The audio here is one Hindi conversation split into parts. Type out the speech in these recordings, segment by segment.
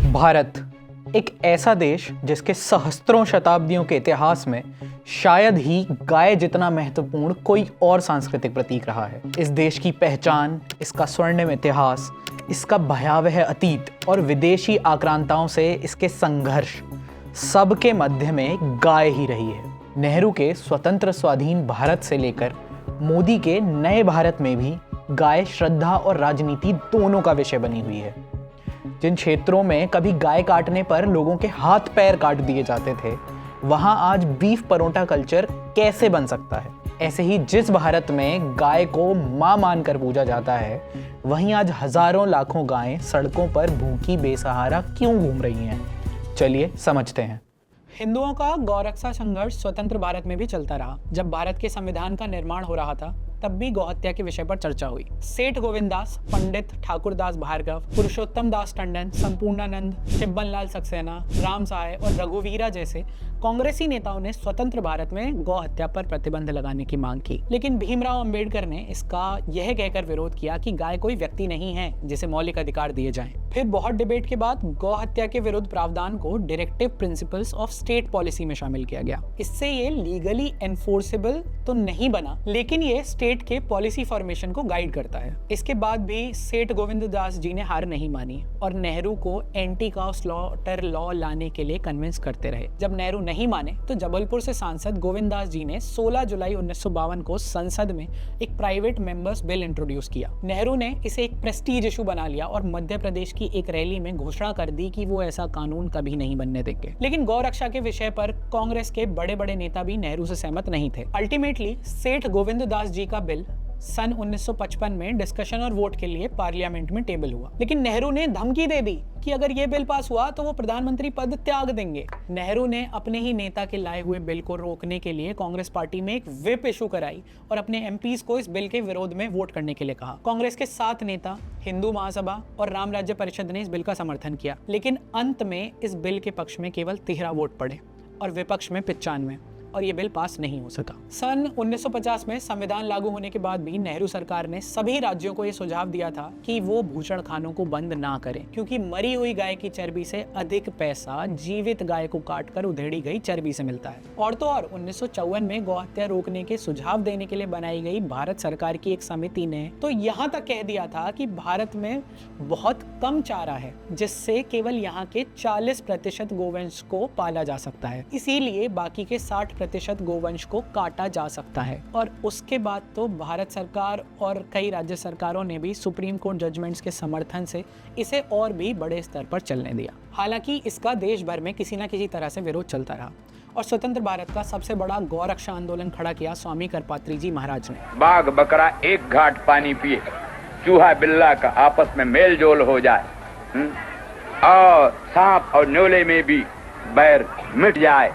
भारत एक ऐसा देश जिसके सहस्त्रों शताब्दियों के इतिहास में शायद ही गाय जितना महत्वपूर्ण कोई और सांस्कृतिक प्रतीक रहा है। इस देश की पहचान, इसका स्वर्णिम इतिहास, इसका भयावह अतीत और विदेशी आक्रांताओं से इसके संघर्ष, सबके मध्य में गाय ही रही है। नेहरू के स्वतंत्र स्वाधीन भारत से लेकर मोदी के नए भारत में भी गाय श्रद्धा और राजनीति दोनों का विषय बनी हुई है। जिन क्षेत्रों में कभी गाय काटने पर लोगों के हाथ पैर काट दिए जाते थे, वहां आज बीफ परोठा कल्चर कैसे बन सकता है। ऐसे ही जिस भारत में गाय को मां मानकर पूजा जाता है, वहीं आज हजारों लाखों गायें सड़कों पर भूखी बेसहारा क्यों घूम रही हैं। चलिए समझते हैं। हिंदुओं का गौरक्षा संघर्ष स्वतंत्र भारत में भी चलता रहा। जब भारत के संविधान का निर्माण हो रहा था, तब भी गौहत्या के विषय पर चर्चा हुई। सेठ गोविंद दास, पंडित ठाकुरदास भार्गव, पुरुषोत्तम दास टंडन, संपूर्णानंद, शिब्बन लाल सक्सेना, राम सहाय और रघुवीरा जैसे कांग्रेसी नेताओं ने स्वतंत्र भारत में गौहत्या पर प्रतिबंध लगाने की मांग की। लेकिन भीमराव अंबेडकर ने इसका यह कहकर विरोध किया कि गाय कोई व्यक्ति नहीं है जिसे मौलिक अधिकार दिए जाएं। फिर बहुत डिबेट के बाद गौहत्या के विरुद्ध प्रावधान को directive principles of state policy में शामिल किया गया। इससे ये लीगली एनफोर्सेबल तो नहीं बना, लेकिन ये स्टेट के पॉलिसी फॉर्मेशन को गाइड करता है। इसके बाद भी सेठ गोविंद दास जी ने हार नहीं मानी और नेहरू को एंटी काउ स्लॉटर लॉ लाने के लिए कन्विंस करते रहे। जब नेहरू नहीं माने तो जबलपुर से सांसद गोविंद दास जी ने 16 जुलाई 1952 को संसद में एक प्राइवेट मेंबर्स बिल इंट्रोड्यूस किया। नेहरू ने इसे एक प्रेस्टीज इशू बना लिया और मध्य प्रदेश की एक रैली में घोषणा कर दी कि वो ऐसा कानून कभी नहीं बनने देंगे। लेकिन गौ रक्षा के विषय पर कांग्रेस के बड़े बड़े नेता भी नेहरू से सहमत नहीं थे। अल्टीमेटली सेठ गोविंद दास जी का बिल सन 1955 में डिस्कशन और वोट के लिए पार्लियामेंट में टेबल हुआ। लेकिन नेहरू ने धमकी दे दी कि अगर ये बिल पास हुआ तो वो प्रधानमंत्री पद त्याग देंगे। नेहरू ने अपने ही नेता के लाए हुए बिल को रोकने के लिए कांग्रेस पार्टी में एक व्हिप इशू कराई और अपने एमपीज को इस बिल के विरोध में वोट करने के लिए कहा। कांग्रेस के 7 नेता, हिंदू महासभा और राम राज्य परिषद ने इस बिल का समर्थन किया, लेकिन अंत में इस बिल के पक्ष में केवल 13 वोट पड़े और विपक्ष में 95 और ये बिल पास नहीं हो सका। सन 1950 में संविधान लागू होने के बाद भी नेहरू सरकार ने सभी राज्यों को ये सुझाव दिया था कि वो भूषणखानों को बंद ना करें, क्योंकि मरी हुई गाय की चर्बी से अधिक पैसा जीवित गाय को काटकर उधेड़ी गई चर्बी से मिलता है। और तो और 1954 में गौहत्या रोकने के सुझाव देने के लिए बनाई गई भारत सरकार की एक समिति ने तो यहाँ तक कह दिया था कि भारत में बहुत कम चारा है, जिससे केवल यहाँ के 40% गोवंश को पाला जा सकता है, इसीलिए बाकी के 60% गोवंश को काटा जा सकता है। और उसके बाद तो भारत सरकार और कई राज्य सरकारों ने भी सुप्रीम कोर्ट जजमेंट्स के समर्थन से इसे और भी बड़े स्तर पर चलने दिया। हालांकि इसका देश भर में किसी न किसी तरह से विरोध चलता रहा और स्वतंत्र भारत का सबसे बड़ा गौ रक्षा आंदोलन खड़ा किया स्वामी करपात्री जी महाराज ने। बाघ बकरा एक घाट पानी पिए, चूहा बिल्ला का आपस में मेल जोल हो जाए और सांप और न्योले में भी बैर मिट जाए,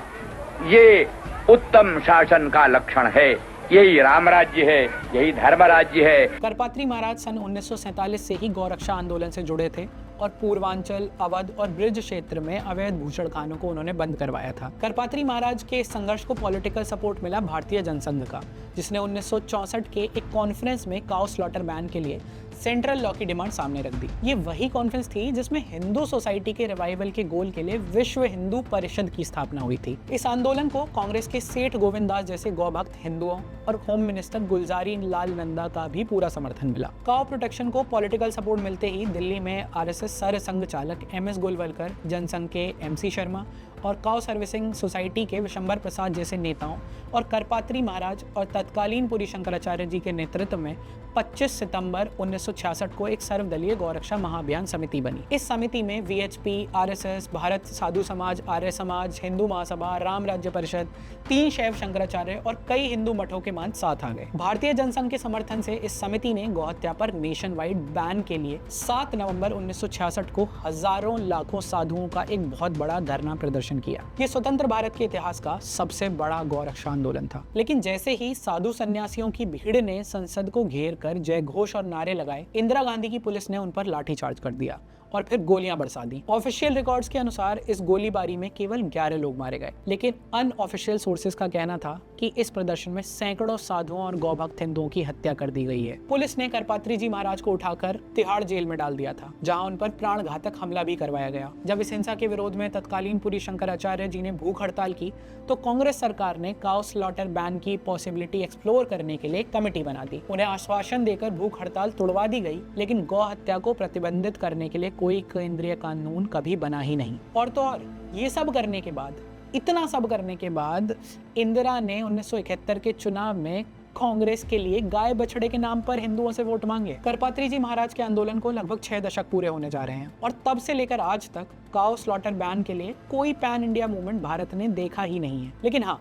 ये उत्तम शासन का लक्षण है। यही राम राज्य है, यही धर्म राज्य है। करपात्री महाराज सन 1947 से ही गौरक्षा आंदोलन से जुड़े थे और पूर्वांचल, अवध और ब्रिज क्षेत्र में अवैध भूषणखानों को उन्होंने बंद करवाया था। करपात्री महाराज के इस संघर्ष को पॉलिटिकल सपोर्ट मिला भारतीय जनसंघ का, जिसने 1964 के एक कॉन्फ्रेंस में काउ स्लॉटर बैन के लिए सेंट्रल लॉ की डिमांड सामने रख दी। ये वही कॉन्फ्रेंस थी जिसमें हिंदू सोसाइटी के रिवाइवल के गोल के लिए विश्व हिंदू परिषद की स्थापना हुई थी। इस आंदोलन को कांग्रेस के सेठ गोविंद दास जैसे गौभक्त हिंदुओं और होम मिनिस्टर गुलजारी लाल नंदा का भी पूरा समर्थन मिला। काउ प्रोटेक्शन को पॉलिटिकल सपोर्ट मिलते ही दिल्ली में आरएसएस सर संघ चालक एमएस गोलवलकर, जनसंघ के एमसी शर्मा और काउ सर्विसिंग सोसाइटी के विशंबर प्रसाद जैसे नेताओं और करपात्री महाराज और तत्कालीन पुरी शंकराचार्य जी के नेतृत्व में 25 सितंबर 1966 को एक सर्वदलीय गौरक्षा महाअभियान समिति बनी। इस समिति में वीएचपी, आरएसएस, भारत साधु समाज, आर्य समाज, हिंदू महासभा, राम राज्य परिषद, 3 शैव शंकराचार्य और कई हिंदू मठों के मान साथ आ गए। भारतीय जनसंघ के समर्थन से इस समिति ने गौहत्या पर नेशन वाइड बैन के लिए 7 नवंबर 1966 को हजारों लाखों साधुओं का एक बहुत बड़ा धरना प्रदर्शन किया। ये स्वतंत्र भारत के इतिहास का सबसे बड़ा गौरक्षा आंदोलन था। लेकिन जैसे ही साधु सन्यासियों की भीड़ ने संसद को घेर कर जय घोष और नारे लगाए, इंदिरा गांधी की पुलिस ने उन पर लाठीचार्ज कर दिया और फिर गोलियां बरसा दी। ऑफिशियल रिकॉर्ड्स के अनुसार इस गोलीबारी में केवल 11 लोग मारे गए, लेकिन अनऑफिशियल सोर्सेज का कहना था कि इस प्रदर्शन में सैकड़ों साधुओं और गौभक्त हिंदुओं की हत्या कर दी गई है। पुलिस ने करपात्री जी महाराज को उठाकर तिहाड़ जेल में डाल दिया था, जहां उन पर प्राण घातक हमला भी करवाया गया। जब इस हिंसा के विरोध में तत्कालीन पुरी शंकराचार्य जी ने भूख हड़ताल की तो कांग्रेस सरकार ने काउ स्लॉटर बैन की पॉसिबिलिटी एक्सप्लोर करने के लिए एक कमेटी बना दी। उन्हें आश्वासन देकर भूख हड़ताल तोड़वा दी गई, लेकिन गौ हत्या को प्रतिबंधित करने के लिए कोई केंद्रीय कानून कभी बना ही नहीं। और तो और ये सब करने के बाद, इतना सब करने के बाद इंदिरा ने 1971 के चुनाव में कांग्रेस के लिए गाय बछड़े के नाम पर हिंदुओं से वोट मांगे। करपात्री जी महाराज के आंदोलन को लगभग 6 दशक पूरे होने जा रहे हैं और तब से लेकर आज तक काउ स्लॉटर बैन के लिए कोई पैन इंडिया मूवमेंट भारत ने देखा ही नहीं है। लेकिन हाँ,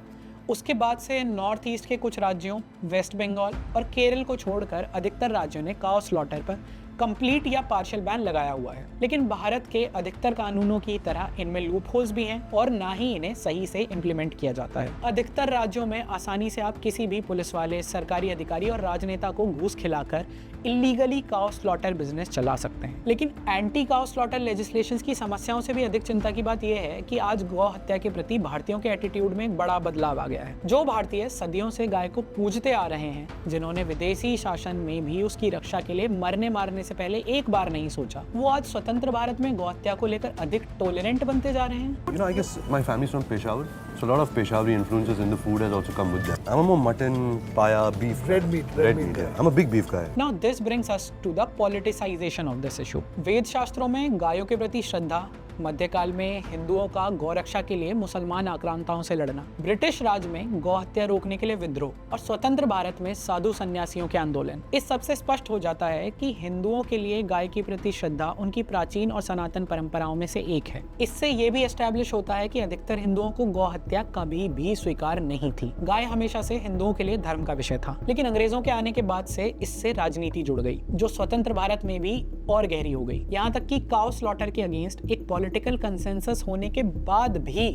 उसके बाद से नॉर्थ ईस्ट के कुछ राज्यों, वेस्ट बंगाल और केरल को छोड़कर अधिकतर राज्यों ने काउ स्लॉटर पर कंप्लीट या पार्शियल बैन लगाया हुआ है। लेकिन भारत के अधिकतर कानूनों की तरह इनमें लूप होल्स भी हैं और ना ही इन्हें सही से इम्प्लीमेंट किया जाता है। अधिकतर राज्यों में आसानी से आप किसी भी पुलिस वाले, सरकारी अधिकारी और राजनेता को घूस खिलाकर इलीगली काउ स्लॉटर बिजनेस चला सकते हैं। लेकिन एंटी काउ स्लॉटर लेजिस्लेशंस की समस्याओं से भी अधिक चिंता की बात यह है कि आज गौ हत्या के प्रति भारतीयों के एटीट्यूड में एक बड़ा बदलाव आ गया है। जो भारतीय सदियों से गाय को पूजते आ रहे हैं, जिन्होंने विदेशी शासन में भी उसकी रक्षा के लिए मरने मारने से पहले एक बार नहीं सोचा, वो आज स्वतंत्र भारत में गौ हत्या को लेकर अधिक टॉलरेंट बनते जा रहे हैं। You know, I guess my family's from Peshawar, so a lot of Peshawari influences in the food has also come with that. I'm a more mutton, paya, beef. Red meat. Yeah. I'm a big beef guy. Now this brings us to the politicization of this issue. वेद शास्त्रों में गायों के प्रति श्रद्धा, मध्यकाल में हिंदुओं का गौरक्षा के लिए मुसलमान आक्रांताओं से लड़ना, ब्रिटिश राज में गौ हत्या रोकने के लिए विद्रोह और स्वतंत्र भारत में साधु सन्यासियों के आंदोलन, इस सबसे स्पष्ट हो जाता है कि हिंदुओं के लिए गाय की प्रति श्रद्धा उनकी प्राचीन और सनातन परंपराओं में से एक है। इससे ये भी एस्टैब्लिश होता है कि अधिकतर हिंदुओं को गौ हत्या कभी भी स्वीकार नहीं थी। गाय हमेशा से हिंदुओं के लिए धर्म का विषय था, लेकिन अंग्रेजों के आने के बाद से इससे राजनीति जुड़ गई, जो स्वतंत्र भारत में भी और गहरी हो गई। यहाँ तक कि काउ स्लॉटर के अगेंस्ट एक पॉलिटिकल कंसेंसस होने के बाद भी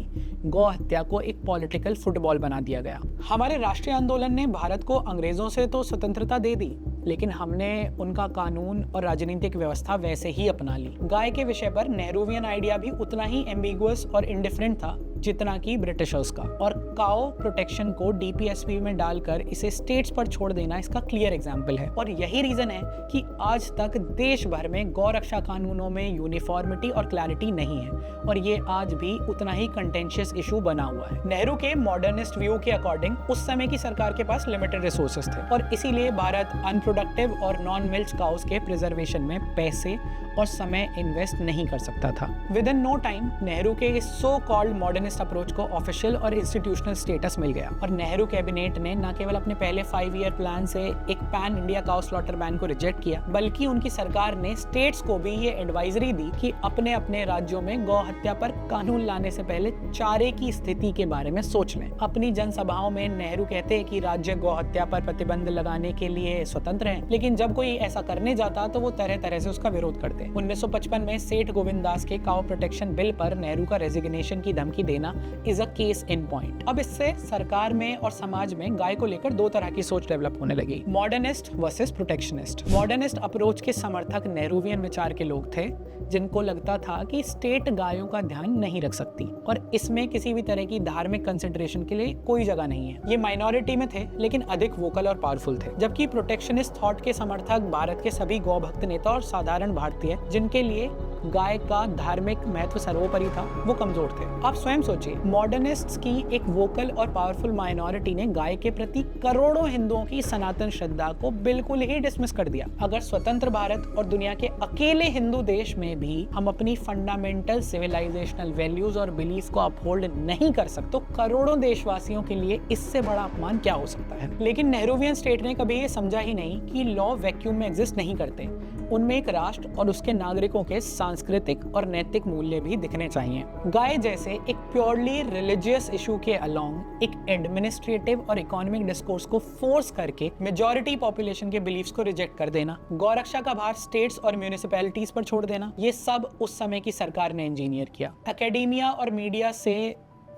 गौ हत्या को एक पॉलिटिकल फुटबॉल बना दिया गया। हमारे राष्ट्रीय आंदोलन ने भारत को अंग्रेजों से तो स्वतंत्रता दे दी, लेकिन हमने उनका कानून और राजनीतिक व्यवस्था वैसे ही अपना ली। गाय के विषय पर नेहरूवियन आइडिया भी उतना ही एम्बिगुअस और इंडिफरेंट था जितना कि ब्रिटिशर्स का, और काउ प्रोटेक्शन को डीपीएसपी में डालकर इसे स्टेट्स पर छोड़ देना इसका क्लियर एग्जाम्पल है। और यही रीजन है कि आज तक देश भर में गौ रक्षा कानूनों में यूनिफॉर्मिटी और क्लैरिटी नहीं है, और ये आज भी उतना ही कंटेंशियस इशू बना हुआ है। नेहरू के मॉडर्निस्ट व्यू के अकॉर्डिंग उस समय की सरकार के पास लिमिटेड रिसोर्सेज थे, और इसीलिए भारत अनप्रोडक्टिव और नॉन मिल्क काउस के प्रिजर्वेशन में पैसे और समय इन्वेस्ट नहीं कर सकता था। Within no time Nehru के इस सो कॉल्ड मॉडर्निस्ट अप्रोच को ऑफिशियल और इंस्टीट्यूशनल स्टेटस मिल गया, और नेहरू कैबिनेट ने न केवल अपने पहले 5 ईयर प्लान से एक pan India cow slaughter ban को रिजेक्ट किया, बल्कि उनकी सरकार ने स्टेट्स को भी ये एडवाइजरी दी कि अपने अपने राज्यों में गौ हत्या पर कानून लाने से पहले चारे की स्थिति के बारे में सोच लें। अपनी जनसभाओं में नेहरू कहते हैं कि राज्य गौ हत्या पर प्रतिबंध लगाने के लिए स्वतंत्र हैं, लेकिन जब कोई ऐसा करने जाता तो वो तरह तरह से उसका विरोध करते। 1955 में सेठ गोविंद दास के काउ प्रोटेक्शन बिल पर नेहरू का रेजिग्नेशन की धमकी देना is a case in point. अब इससे सरकार में और समाज में गाय को लेकर दो तरह की सोच डेवलप होने लगी, modernist versus protectionist. Modernist approach के समर्थक नेहरूवियन विचार के लोग थे, जिनको लगता था कि स्टेट गायों का ध्यान नहीं रख सकती और इसमें किसी भी तरह की धार्मिक कंसिडरेशन के लिए कोई जगह नहीं है। ये माइनॉरिटी में थे, लेकिन अधिक वोकल और पावरफुल थे। जबकि प्रोटेक्शनिस्ट थॉट के समर्थक भारत के सभी गौ भक्त नेता और साधारण भारतीय, जिनके लिए गाय का धार्मिक महत्व सर्वोपरि था, वो कमजोर थे। आप स्वयं सोचिए, मॉडर्निस्ट्स की एक वोकल और पावरफुल माइनॉरिटी ने गाय के प्रति करोड़ों हिंदुओं की सनातन श्रद्धा को बिल्कुल ही डिसमिस कर दिया। अगर स्वतंत्र भारत और दुनिया के अकेले हिंदू देश में भी हम अपनी फंडामेंटल सिविलाइजेशनल वैल्यूज और बिलीफ को अपहोल्ड नहीं कर सकते, तो करोड़ों देशवासियों के लिए इससे बड़ा अपमान क्या हो सकता है। लेकिन नेहरूवियन स्टेट ने कभी ये समझा ही नहीं कि लॉ वैक्यूम में एग्जिस्ट नहीं करते। उनमें एक राष्ट्र और उसके नागरिकों के सांस्कृतिक और नैतिक मूल्य भी दिखने चाहिए। गाय जैसे एक प्योरली रिलीजियस इशू के अलोंग एक एडमिनिस्ट्रेटिव और इकोनॉमिक डिस्कोर्स को फोर्स करके मेजॉरिटी पॉपुलेशन के बिलीफ्स को रिजेक्ट कर देना, गौरक्षा का भार स्टेट्स और म्यूनिसिपैलिटीज पर छोड़ देना, ये सब उस समय की सरकार ने इंजीनियर किया। एकेडेमिया और मीडिया से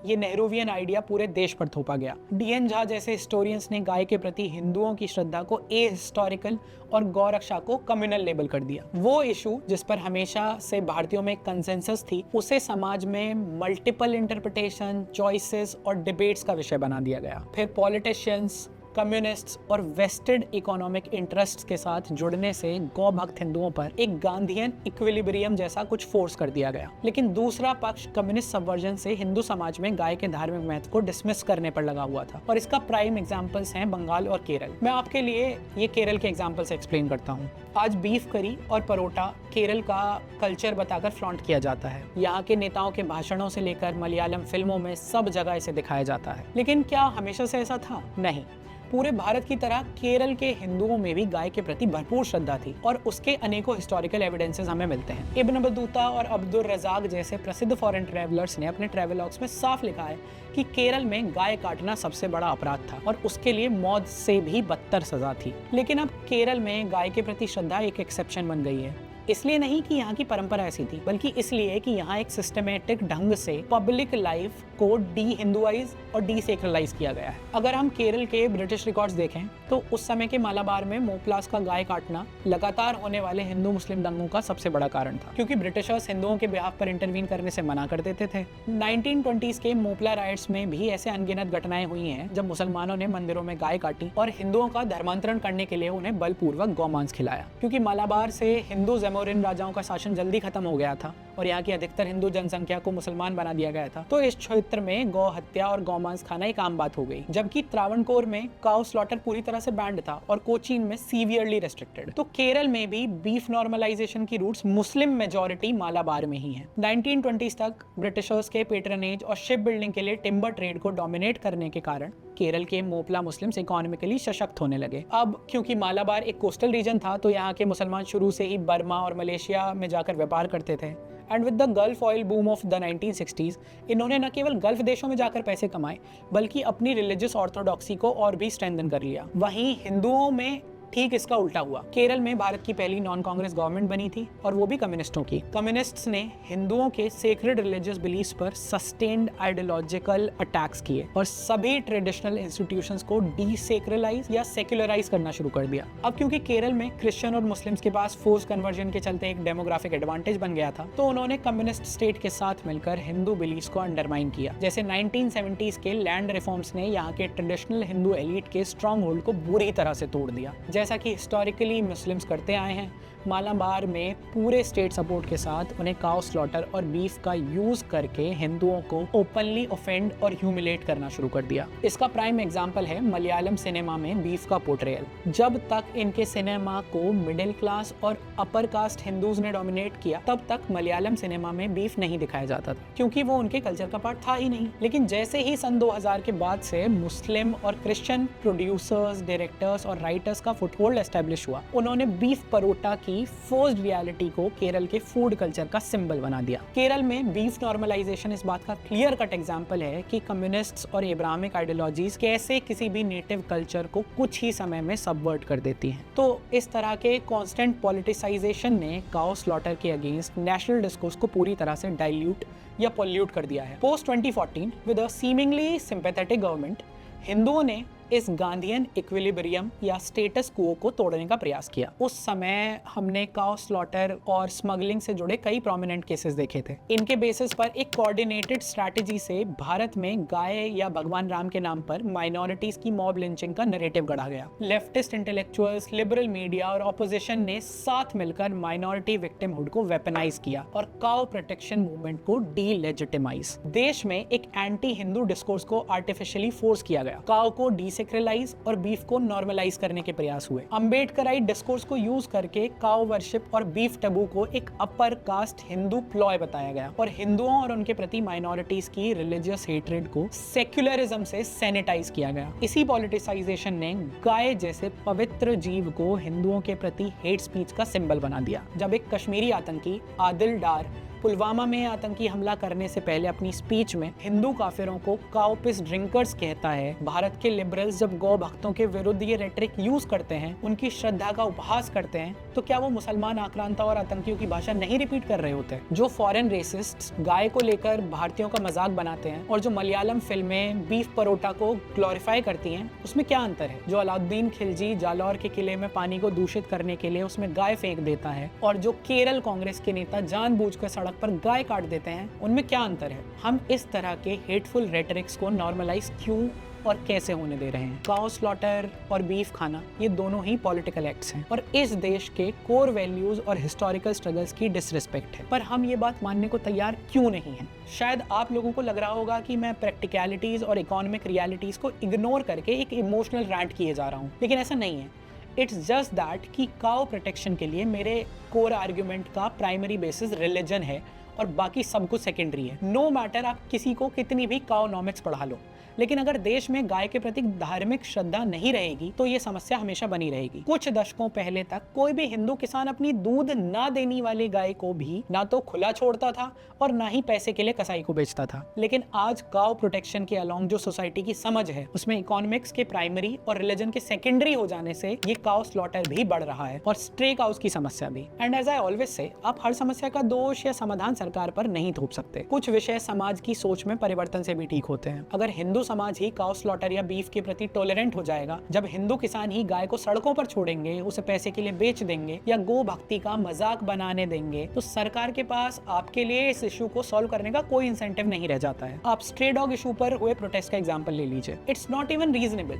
ये नेहरूवियन आइडिया पूरे देश पर थोपा गया। डीएन झा जैसे हिस्टोरियंस ने गाय के प्रति हिंदुओं की श्रद्धा को ए हिस्टोरिकल और गौरक्षा को कम्युनल लेबल कर दिया। वो इशू जिस पर हमेशा से भारतीयों में कंसेंसस थी, उसे समाज में मल्टीपल इंटरप्रिटेशन, चॉइसेस और डिबेट्स का विषय बना दिया गया। फिर पॉलिटिशियंस, कम्युनिस्ट्स और वेस्टेड इकोनॉमिक इंटरेस्ट्स के साथ जुड़ने से गौ भक्त हिंदुओं पर एक गांधीयन इक्विलिब्रियम जैसा कुछ फोर्स कर दिया गया। लेकिन दूसरा पक्ष कम्युनिस्ट सबवर्जन से हिंदू समाज में गाय के धार्मिक महत्व को डिसमिस करने पर लगा हुआ था, और इसका प्राइम एग्जांपल्स हैं बंगाल और केरल। मैं आपके लिए ये केरल के एग्जांपल से एक्सप्लेन करता हूँ। आज बीफ करी और परोटा केरल का कल्चर बताकर फ्लॉन्ट किया जाता है। यहाँ के नेताओं के भाषणों से लेकर मलयालम फिल्मों में सब जगह इसे दिखाया जाता है। लेकिन क्या हमेशा से ऐसा था? नहीं। पूरे भारत की तरह केरल के हिंदुओं में भी गाय के प्रति भरपूर श्रद्धा थी, और उसके अनेकों हिस्टोरिकल एविडेंसेस हमें मिलते हैं। इब्न बतूता और अब्दुल रज़ाक जैसे प्रसिद्ध फॉरेन ट्रैवलर्स ने अपने ट्रैवलॉग्स में साफ लिखा है कि केरल में गाय काटना सबसे बड़ा अपराध था और उसके लिए मौत से भी बदतर सजा थी। लेकिन अब केरल में गाय के प्रति श्रद्धा एक एक्सेप्शन बन गई है। इसलिए नहीं कि यहाँ की परंपरा ऐसी थी, बल्कि इसलिए कि यहाँ एक सिस्टमेटिक ढंग से पब्लिक लाइफ को डी हिंदुआइज और डी सेक्रलाइज किया गया है। अगर हम केरल के ब्रिटिश रिकॉर्ड्स देखें तो उस समय के मालाबार में मोपलास का गाय काटना लगातार होने वाले हिंदू मुस्लिम दंगों का सबसे बड़ा कारण था, क्योंकि ब्रिटिशर्स हिंदुओं के बिहाफ पर इंटरवीन करने से मना कर देते थे। 1920s के मोपला राइट्स में भी ऐसे अनगिनत घटनाएं हुई हैं जब मुसलमानों ने मंदिरों में गाय काटी और हिंदुओं का धर्मांतरण करने के लिए उन्हें बलपूर्वक गौमांस खिलाया। क्योंकि मालाबार से हिंदू ज़ेमोरिन राजाओं का शासन जल्दी खत्म हो गया था और यहाँ की अधिकतर हिंदू जनसंख्या को मुसलमान बना दिया गया था, तो इस क्षेत्र में गौ हत्या और गौमांस खाना एक आम बात हो गई। जबकि त्रावणकोर में काउ स्लॉटर पूरी तरह से बैंड था और कोचीन में सीवियरली रेस्ट्रिक्टेड। तो केरल में भी बीफ नॉर्मलाइजेशन की रूट्स मुस्लिम मेजॉरिटी मालाबार में ही हैं। 1920s तक ब्रिटिशर्स के पेट्रनेज और शिप बिल्डिंग के लिए टिम्बर ट्रेड को डोमिनेट करने के कारण केरल के मोपला मुस्लिम्स इकोनॉमिकली सशक्त होने लगे। अब क्योंकि मालाबार एक कोस्टल रीजन था, तो यहाँ के मुसलमान शुरू से ही बर्मा और मलेशिया में जाकर व्यापार करते थे। And with the gulf oil boom of the 1960s, इन्होंने न केवल गल्फ देशों में जाकर पैसे कमाए, बल्कि अपनी रिलीजियस ऑर्थोडॉक्सी को और भी स्ट्रेंथन कर लिया। वहीं हिंदुओं में ठीक इसका उल्टा हुआ। केरल में भारत की पहली नॉन कांग्रेस गवर्नमेंट बनी थी, और वो भी कम्युनिस्टों की। कम्युनिस्ट्स ने हिंदुओं के सेक्रेड रिलीजियस बिलीफ्स पर सस्टेन्ड आइडियोलॉजिकल अटैक्स किए और सभी ट्रेडिशनल इंस्टीट्यूशंस को डीसेक्रेलाइज या सेक्युलराइज करना शुरू कर दिया। अब क्योंकि केरल में क्रिश्चियन और मुस्लिम्स के पास फोर्स कन्वर्जन के चलते एक डेमोग्राफिक एडवांटेज बन गया था, तो उन्होंने कम्युनिस्ट स्टेट के साथ मिलकर हिंदू बिलीफ्स को अंडरमाइन किया। जैसे 1970s के लैंड रिफॉर्म्स ने यहाँ के ट्रेडिशनल हिंदू एलीट के स्ट्रॉन्ग होल्ड को बुरी तरह से तोड़ दिया। जैसा कि हिस्टोरिकली मुस्लिम्स करते आए हैं, मालाबार में पूरे स्टेट सपोर्ट के साथ उन्हें काउ स्लॉटर और बीफ का यूज करके हिंदुओं को ओपनली ऑफेंड और ह्यूमिलेट करना शुरू कर दिया। इसका प्राइम एग्जांपल है मलयालम सिनेमा में बीफ का पोर्ट्रेयल। जब तक इनके सिनेमा को मिडिल क्लास और अपर कास्ट हिंदूज ने डोमिनेट किया, तब तक मलयालम सिनेमा में बीफ नहीं दिखाया जाता था, क्योंकि वो उनके कल्चर का पार्ट था ही नहीं। लेकिन जैसे ही सन 2000 के बाद से मुस्लिम और क्रिश्चियन प्रोड्यूसर्स, डायरेक्टर्स और राइटर्स का फुटहोल्ड एस्टेब्लिश हुआ, उन्होंने बीफ परोटा की फोर्स्ड रियलिटी को केरल के फूड कल्चर का सिंबल बना दिया। केरल में बीफ नॉर्मलाइजेशन इस बात का क्लियर कट एग्जांपल है कि कम्युनिस्ट्स और इब्राहिमिक आइडियोलॉजीज कैसे किसी भी नेटिव कल्चर को कुछ ही समय में सबवर्ट कर देती हैं। तो इस तरह के कांस्टेंट पॉलिटिसाइजेशन ने काउ स्लॉटर के अगेंस्ट नेशनल डिस्कोर्स को पूरी तरह से डाइल्यूट या पोल्यूट कर दिया है। Post 2014 with a seemingly sympathetic government, हिंदुओं ने इस गांधीयन इक्विलिब्रियम या स्टेटस क्वो को तोड़ने का प्रयास किया। उस समय हमने काउ स्लॉटर और स्मगलिंग से जुड़े कई प्रोमिनेंट केसेस देखे थे। इनके बेसिस पर एक कोऑर्डिनेटेड स्ट्रैटेजी से भारत में गाय या भगवान राम के नाम पर माइनॉरिटीज की मॉब लिंचिंग का नैरेटिव गढ़ा गया। लेफ्टिस्ट इंटेलेक्चुअल्स, लिबरल मीडिया और ऑपोजिशन ने साथ मिलकर माइनॉरिटी विक्टिमहुड को वेपनाइज किया और काउ प्रोटेक्शन मूवमेंट को डीलेजिटिमाइज। देश में एक एंटी हिंदू डिस्कोर्स को आर्टिफिशियली फोर्स किया गया। काउ को सेक्रेलाइज और बीफ को नॉर्मलाइज करने के प्रयास हुए। अंबेडकराइट डिस्कोर्स को यूज करके काउ वर्शिप और बीफ टबू को एक अपर कास्ट हिंदू प्लॉय बताया गया और हिंदुओं और उनके प्रति माइनॉरिटीज की रिलीजियस हेट्रेड को सेक्युलरिज्म से सैनिटाइज किया गया। इसी पॉलिटिसाइजेशन ने गाय जैसे पवित्र जीव को हिंदुओं के प्रति हेट स्पीच का सिंबल बना दिया। जब एक कश्मीरी आतंकी आदिल डार पुलवामा में आतंकी हमला करने से पहले अपनी स्पीच में हिंदू काफिरों को काउपिस ड्रिंकर्स कहता है, भारत के लिबरल्स जब गौ भक्तों के विरुद्ध ये रेटरिक यूज करते हैं, उनकी श्रद्धा का उपहास करते हैं, तो क्या वो मुसलमान आक्रांता और आतंकियों की भाषा नहीं रिपीट कर रहे होते? जो फॉरेन रेसिस्ट्स गाय को लेकर भारतीयों का मजाक बनाते हैं और जो मलयालम फिल्में बीफ परोटा को ग्लोरीफाई करती हैं, उसमें क्या अंतर है? जो अलाउद्दीन खिलजी जालौर के किले में पानी को दूषित करने के लिए उसमें गाय फेंक देता है और जो केरल कांग्रेस के नेता जानबूझकर सड़क पर गाय काट देते हैं, उनमें क्या अंतर है? हम इस तरह के हेटफुल रेटरिक्स को नॉर्मलाइज क्यों और कैसे होने दे रहे हैं? काउ स्लॉटर और बीफ खाना, ये दोनों ही पॉलिटिकल एक्ट्स हैं और इस देश के कोर वैल्यूज और हिस्टोरिकल स्ट्रगल्स की डिसरिस्पेक्ट है। पर हम ये बात मानने को तैयार क्यों नहीं हैं? शायद आप लोगों को लग रहा होगा कि मैं प्रैक्टिकलिटीज और इकोनॉमिक रियलिटीज को इग्नोर करके एक इमोशनल रैंट किए जा रहा हूँ, लेकिन ऐसा नहीं है। इट्स जस्ट दैट कि काउ प्रोटेक्शन के लिए मेरे कोर आर्ग्यूमेंट का प्राइमरी बेसिस रिलीजन है और बाकी सब कुछ सेकेंडरी है। नो मैटर आप किसी को कितनी भी काउनॉमिक्स पढ़ा लो, लेकिन अगर देश में गाय के प्रति धार्मिक श्रद्धा नहीं रहेगी तो ये समस्या हमेशा बनी रहेगी। कुछ दशकों पहले तक कोई भी हिंदू किसान अपनी दूध ना देने वाली गाय को भी ना तो खुला छोड़ता था और ना ही पैसे के लिए कसाई को बेचता था। लेकिन आज काउ प्रोटेक्शन के अलोंग जो सोसाइटी की समझ है, उसमें इकोनॉमिक्स के प्राइमरी और रिलीजन के सेकेंडरी हो जाने से ये काउ स्लॉटर भी बढ़ रहा है और स्ट्रे काउस की समस्या भी। And as I always say, आप हर समस्या का दोष या समाधान सरकार पर नहीं थोप सकते। कुछ विषय समाज की सोच में परिवर्तन से भी ठीक होते हैं। अगर हिंदू समाज ही काउ स्लॉटर या बीफ के प्रति टॉलरेंट हो जाएगा, जब हिंदू किसान ही गाय को सड़कों पर छोड़ेंगे, उसे पैसे के लिए बेच देंगे या गो भक्ति का मजाक बनाने देंगे, तो सरकार के पास आपके लिए इस इशू को सॉल्व करने का कोई इंसेंटिव नहीं रह जाता है। आप स्ट्रे डॉग इशू पर हुए प्रोटेस्ट का एग्जांपल ले लीजिए। It's not even reasonable,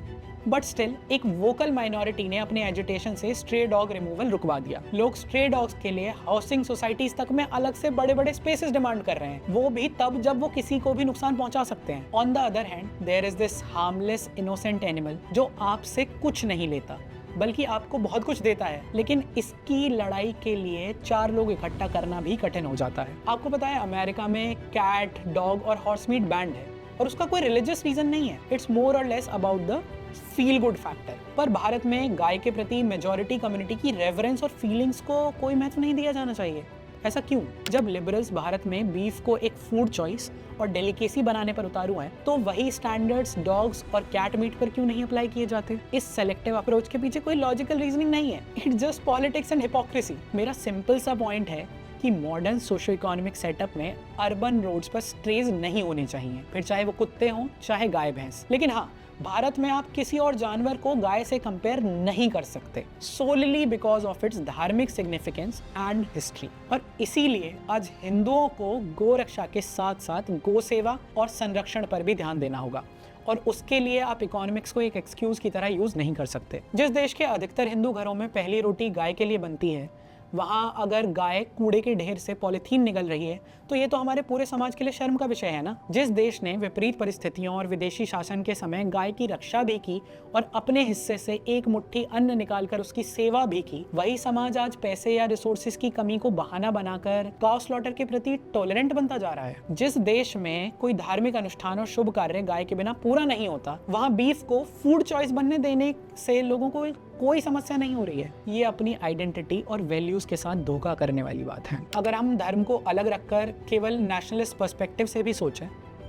but still एक वोकल माइनॉरिटी ने अपने एजिटेशन से स्ट्रे डॉग रिमूवल रुकवा दिया। लोग स्ट्रे डॉग्स के लिए हाउसिंग सोसाइटीज तक में अलग से बड़े बड़े स्पेसेस डिमांड कर रहे हैं, वो भी तब जब वो किसी को भी नुकसान पहुंचा सकते हैं। On the other hand, there is this harmless innocent animal जो आपसे कुछ नहीं लेता बल्कि आपको बहुत कुछ देता है, लेकिन इसकी लड़ाई के लिए 4 लोग इकट्ठा करना भी कठिन हो जाता है। आपको पता है अमेरिका में कैट, डॉग और हॉर्स मीट बैंड है और उसका कोई रिलीजियस रीजन नहीं है। इट्स मोर और less about the feel good factor. पर भारत में गाय के प्रति मेजॉरिटी कम्युनिटी की रेवरेंस और फीलिंग्स को कोई महत्व नहीं दिया जाना चाहिए। ऐसा क्यों? जब लिबरल्स भारत में बीफ को एक फूड चॉइस और डेलिकेसी बनाने पर उतारू हैं, तो वही स्टैंडर्ड्स डॉग्स और कैट मीट पर क्यों नहीं अप्लाई किए जाते? इस सेलेक्टिव अप्रोच के पीछे कोई लॉजिकल रीजनिंग नहीं है। It's just politics and hypocrisy. मेरा सिंपल सा पॉइंट है कि मॉडर्न सोशो इकोनॉमिक सेटअप में अर्बन रोड्स पर स्ट्रेज नहीं होने चाहिए, फिर चाहे वो कुत्ते हों चाहे गाय भैंस। लेकिन हाँ, भारत में आप किसी और जानवर को गाय से कंपेयर नहीं कर सकते, सोलिली बिकॉज ऑफ इट्स धार्मिक सिग्निफिकेंस एंड हिस्ट्री। और इसीलिए आज हिंदुओं को गो रक्षा के साथ साथ गो सेवा और संरक्षण पर भी ध्यान देना होगा, और उसके लिए आप इकोनॉमिक्स को एक एक्सक्यूज की तरह यूज नहीं कर सकते। जिस देश के अधिकतर हिंदू घरों में पहली रोटी गाय के लिए बनती है, वहाँ अगर गाय कूड़े के ढेर से पॉलीथीन निकल रही है, तो ये तो हमारे पूरे समाज के लिए शर्म का विषय है ना। जिस देश ने विपरीत परिस्थितियों और विदेशी शासन के समय गाय की रक्षा भी की और अपने हिस्से से एक मुट्ठी अन्न निकालकर उसकी सेवा भी की, वही समाज आज पैसे या रिसोर्सेज की कमी को बहाना बनाकर काउ स्लॉटर के प्रति टॉलरेंट बनता जा रहा है। जिस देश में कोई धार्मिक अनुष्ठान और शुभ कार्य गाय के बिना पूरा नहीं होता, वहाँ बीफ को फूड चॉइस बनने देने से लोगों को कोई समस्या नहीं हो रही है। ये अपनी आइडेंटिटी और वैल्यूज के साथ धोखा करने वाली बात है। अगर हम धर्म को अलग रखकर केवल नेशनलिस्ट पर्सपेक्टिव से भी सोचें,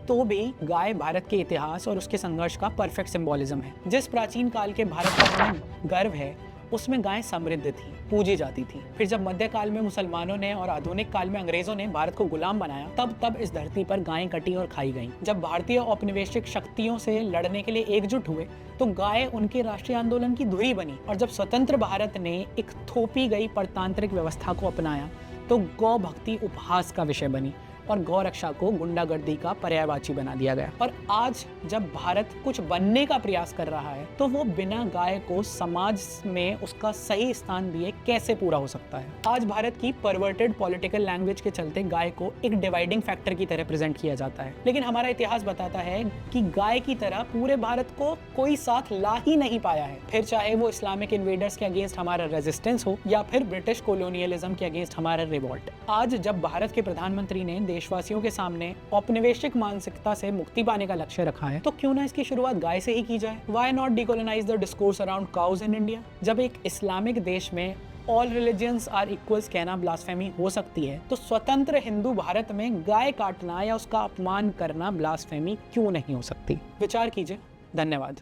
तो भी गाय भारत के इतिहास और उसके संघर्ष का परफेक्ट सिंबोलिज्म है। जिस प्राचीन काल के भारत का हमें गर्व है, उसमें गाय समृद्ध थी, पूजी जाती थी। फिर जब मध्यकाल में मुसलमानों ने और आधुनिक काल में अंग्रेजों ने भारत को गुलाम बनाया, तब इस धरती पर गायें कटी और खाई गईं। जब भारतीय औपनिवेशिक शक्तियों से लड़ने के लिए एकजुट हुए, तो गाय उनके राष्ट्रीय आंदोलन की धुरी बनी। और जब स्वतंत्र भारत ने एक थोपी गई परतांत्रिक व्यवस्था को अपनाया, तो गौ भक्ति उपहास का विषय बनी और गौ रक्षा को गुंडागर्दी का पर्यायवाची बना दिया गया। और आज जब भारत कुछ बनने का प्रयास कर रहा है, तो वो बिना गाय को समाज में उसका सही स्थान दिए कैसे पूरा हो सकता है? आज भारत की परवर्टेड पॉलिटिकल लैंग्वेज के चलते गाय को एक डिवाइडिंग फैक्टर की तरह प्रेजेंट किया जाता है। लेकिन हमारा इतिहास बताता है कि गाय की तरह पूरे भारत को कोई साथ ला ही नहीं पाया है। फिर चाहे वो इस्लामिक इन्वेडर्स के अगेंस्ट हमारा रेजिस्टेंस हो या फिर ब्रिटिश कोलोनियलिज्म के अगेंस्ट हमारा रिवॉल्ट। आज जब भारत के प्रधानमंत्री ने देशवासियों के सामने औपनिवेशिक मानसिकता से मुक्ति पाने का लक्ष्य रखा है, तो क्यों ना इसकी शुरुआत गाय से ही की जाए? Why not decolonize the discourse around cows in India? जब एक इस्लामिक देश में ऑल रिलीजियंस आर इक्वल्स कहना ब्लास्फेमी हो सकती है, तो स्वतंत्र हिंदू भारत में गाय काटना या उसका अपमान करना ब्लास्फेमी क्यों नहीं हो सकती? विचार कीजिए। धन्यवाद।